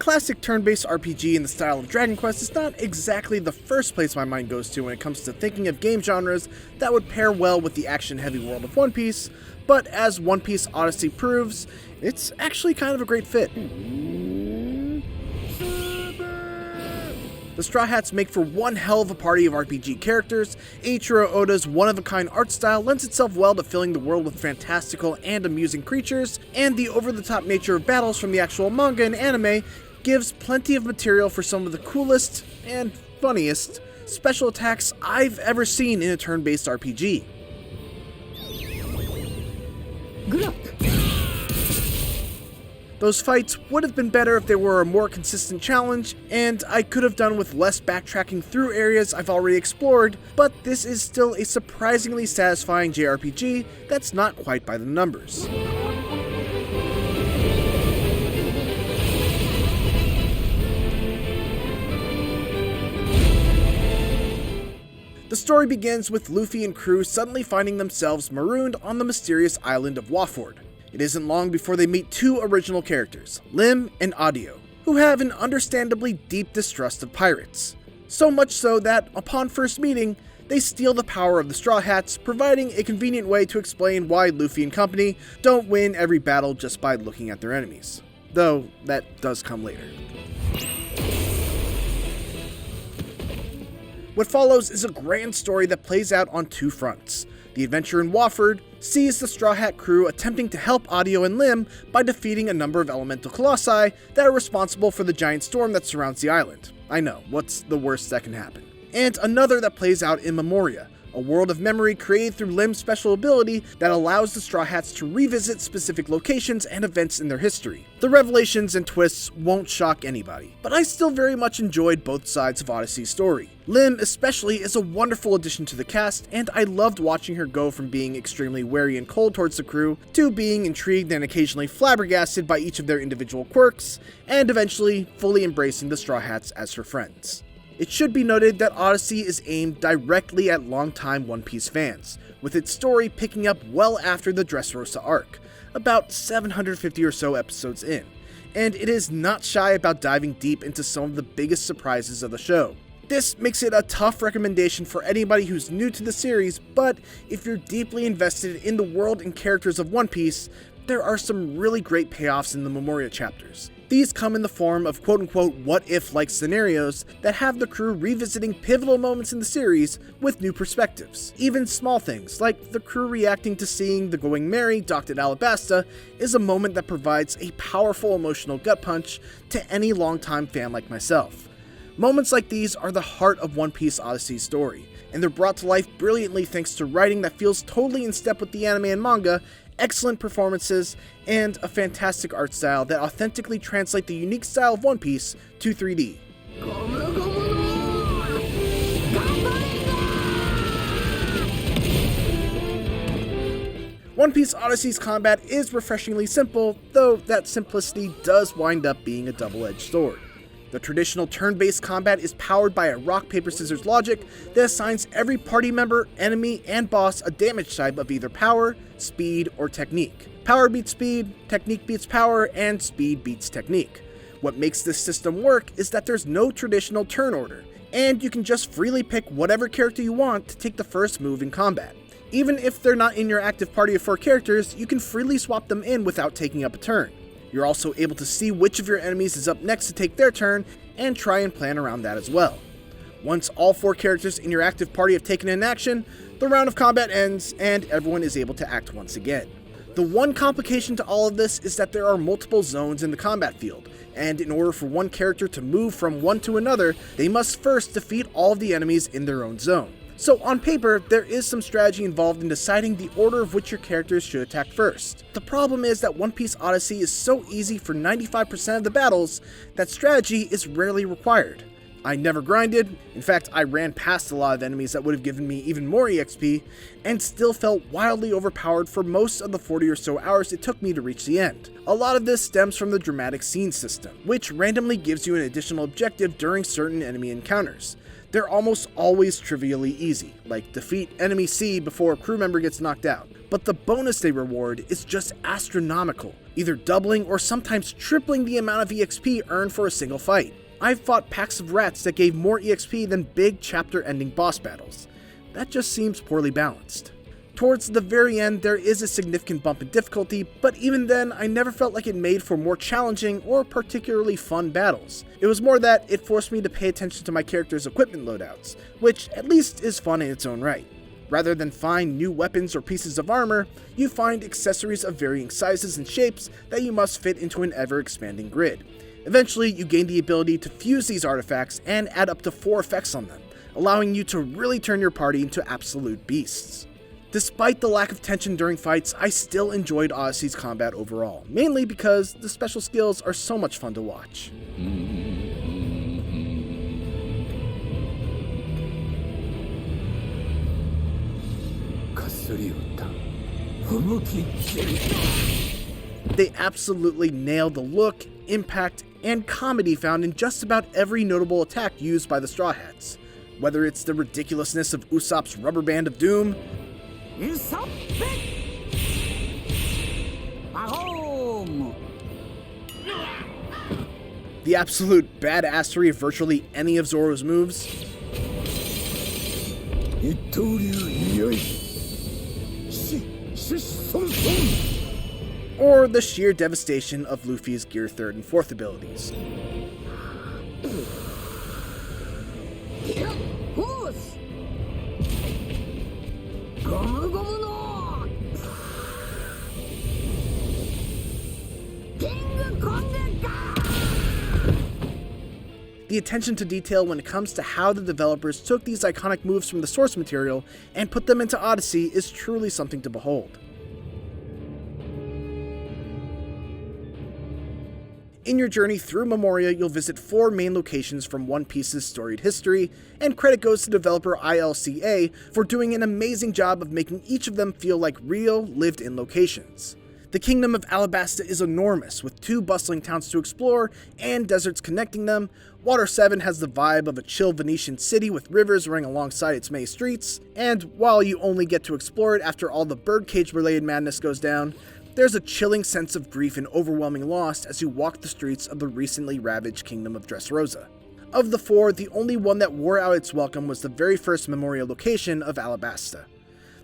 classic turn-based RPG in the style of Dragon Quest is not exactly the first place my mind goes to when it comes to thinking of game genres that would pair well with the action-heavy world of One Piece, but as One Piece Odyssey proves, it's actually kind of a great fit. The Straw Hats make for one hell of a party of RPG characters. Eiichiro Oda's one-of-a-kind art style lends itself well to filling the world with fantastical and amusing creatures, and the over-the-top nature of battles from the actual manga and anime gives plenty of material for some of the coolest and funniest special attacks I've ever seen in a turn-based RPG. Those fights would have been better if they were a more consistent challenge, and I could have done with less backtracking through areas I've already explored, but this is still a surprisingly satisfying JRPG that's not quite by the numbers. The story begins with Luffy and crew suddenly finding themselves marooned on the mysterious island of Waford. It isn't long before they meet two original characters, Lim and Audio, who have an understandably deep distrust of pirates. So much so that, upon first meeting, they steal the power of the Straw Hats, providing a convenient way to explain why Luffy and company don't win every battle just by looking at their enemies. Though, that does come later. What follows is a grand story that plays out on two fronts. The adventure in Waford sees the Straw Hat crew attempting to help Audio and Lim by defeating a number of elemental colossi that are responsible for the giant storm that surrounds the island. I know, what's the worst that can happen? And another that plays out in Memoria, a world of memory created through Lim's special ability that allows the Straw Hats to revisit specific locations and events in their history. The revelations and twists won't shock anybody, but I still very much enjoyed both sides of Odyssey's story. Lim especially is a wonderful addition to the cast, and I loved watching her go from being extremely wary and cold towards the crew, to being intrigued and occasionally flabbergasted by each of their individual quirks, and eventually fully embracing the Straw Hats as her friends. It should be noted that Odyssey is aimed directly at longtime One Piece fans, with its story picking up well after the Dressrosa arc, about 750 or so episodes in, and it is not shy about diving deep into some of the biggest surprises of the show. This makes it a tough recommendation for anybody who's new to the series, but if you're deeply invested in the world and characters of One Piece, there are some really great payoffs in the Memoria chapters. These come in the form of quote-unquote what-if-like scenarios that have the crew revisiting pivotal moments in the series with new perspectives. Even small things, like the crew reacting to seeing the Going Merry docked at Alabasta, is a moment that provides a powerful emotional gut punch to any longtime fan like myself. Moments like these are the heart of One Piece Odyssey's story, and they're brought to life brilliantly thanks to writing that feels totally in step with the anime and manga, excellent performances, and a fantastic art style that authentically translate the unique style of One Piece to 3D. One Piece Odyssey's combat is refreshingly simple, though that simplicity does wind up being a double-edged sword. The traditional turn-based combat is powered by a rock-paper-scissors logic that assigns every party member, enemy, and boss a damage type of either power, speed, or technique. Power beats speed, technique beats power, and speed beats technique. What makes this system work is that there's no traditional turn order, and you can just freely pick whatever character you want to take the first move in combat. Even if they're not in your active party of 4 characters, you can freely swap them in without taking up a turn. You're also able to see which of your enemies is up next to take their turn, and try and plan around that as well. Once all 4 characters in your active party have taken an action, the round of combat ends, and everyone is able to act once again. The one complication to all of this is that there are multiple zones in the combat field, and in order for one character to move from one to another, they must first defeat all of the enemies in their own zone. So on paper, there is some strategy involved in deciding the order of which your characters should attack first. The problem is that One Piece Odyssey is so easy for 95% of the battles that strategy is rarely required. I never grinded, in fact I ran past a lot of enemies that would have given me even more EXP, and still felt wildly overpowered for most of the 40 or so hours it took me to reach the end. A lot of this stems from the dramatic scene system, which randomly gives you an additional objective during certain enemy encounters. They're almost always trivially easy, like defeat enemy C before a crew member gets knocked out. but the bonus they reward is just astronomical, either doubling or sometimes tripling the amount of EXP earned for a single fight. I've fought packs of rats that gave more EXP than big chapter-ending boss battles. That just seems poorly balanced. Towards the very end, there is a significant bump in difficulty, but even then, I never felt like it made for more challenging or particularly fun battles. It was more that it forced me to pay attention to my character's equipment loadouts, which at least is fun in its own right. Rather than find new weapons or pieces of armor, you find accessories of varying sizes and shapes that you must fit into an ever-expanding grid. Eventually, you gain the ability to fuse these artifacts and add up to 4 effects on them, allowing you to really turn your party into absolute beasts. Despite the lack of tension during fights, I still enjoyed Odyssey's combat overall, mainly because the special skills are so much fun to watch. They absolutely nailed the look, impact, and comedy found in just about every notable attack used by the Straw Hats. Whether it's the ridiculousness of Usopp's rubber band of doom, the absolute badassery of virtually any of Zoro's moves, or the sheer devastation of Luffy's Gear 3rd and 4th abilities. The attention to detail when it comes to how the developers took these iconic moves from the source material and put them into Odyssey is truly something to behold. In your journey through Memoria, you'll visit 4 main locations from One Piece's storied history, and credit goes to developer ILCA for doing an amazing job of making each of them feel like real, lived-in locations. The Kingdom of Alabasta is enormous, with 2 bustling towns to explore and deserts connecting them. Water 7 has the vibe of a chill Venetian city with rivers running alongside its main streets, and while you only get to explore it after all the birdcage-related madness goes down, there's a chilling sense of grief and overwhelming loss as you walk the streets of the recently ravaged Kingdom of Dressrosa. Of the 4, the only one that wore out its welcome was the very first Memoria location of Alabasta.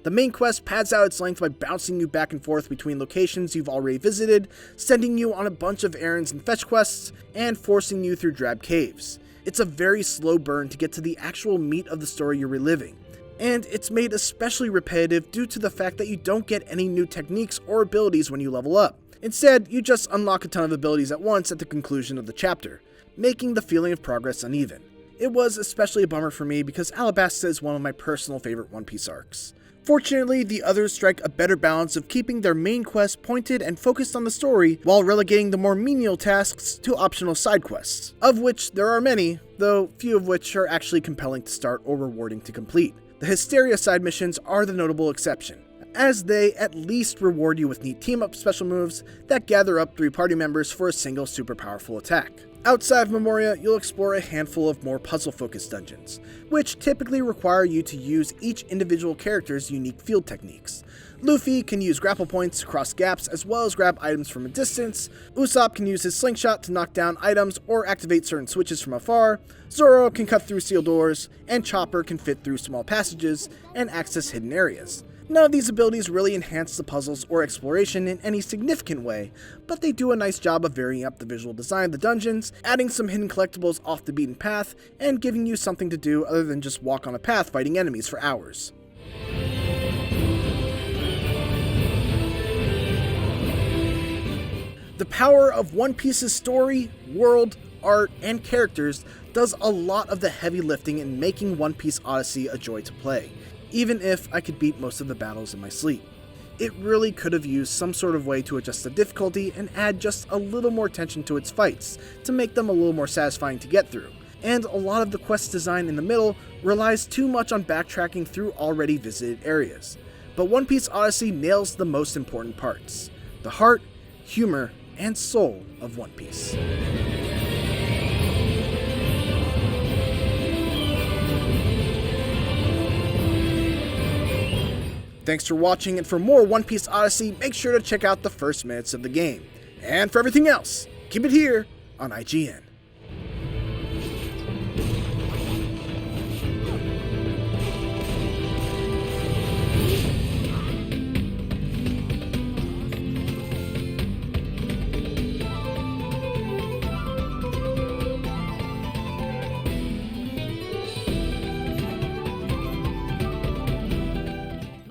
The main quest pads out its length by bouncing you back and forth between locations you've already visited, sending you on a bunch of errands and fetch quests, and forcing you through drab caves. It's a very slow burn to get to the actual meat of the story you're reliving, and it's made especially repetitive due to the fact that you don't get any new techniques or abilities when you level up. Instead, you just unlock a ton of abilities at once at the conclusion of the chapter, making the feeling of progress uneven. It was especially a bummer for me because Alabasta is one of my personal favorite One Piece arcs. Fortunately, the others strike a better balance of keeping their main quest pointed and focused on the story while relegating the more menial tasks to optional side quests, of which there are many, though few of which are actually compelling to start or rewarding to complete. The Hysteria side missions are the notable exception, as they at least reward you with neat team-up special moves that gather up 3 party members for a single super powerful attack. Outside of Memoria, you'll explore a handful of more puzzle-focused dungeons, which typically require you to use each individual character's unique field techniques. Luffy can use grapple points to cross gaps as well as grab items from a distance, Usopp can use his slingshot to knock down items or activate certain switches from afar, Zoro can cut through sealed doors, and Chopper can fit through small passages and access hidden areas. None of these abilities really enhance the puzzles or exploration in any significant way, but they do a nice job of varying up the visual design of the dungeons, adding some hidden collectibles off the beaten path, and giving you something to do other than just walk on a path fighting enemies for hours. The power of One Piece's story, world, art, and characters does a lot of the heavy lifting in making One Piece Odyssey a joy to play, even if I could beat most of the battles in my sleep. It really could have used some sort of way to adjust the difficulty and add just a little more tension to its fights to make them a little more satisfying to get through, and a lot of the quest design in the middle relies too much on backtracking through already visited areas. But One Piece Odyssey nails the most important parts: the heart, humor, and soul of One Piece. Thanks for watching, and for more One Piece Odyssey, make sure to check out the first minutes of the game. And for everything else, keep it here on IGN.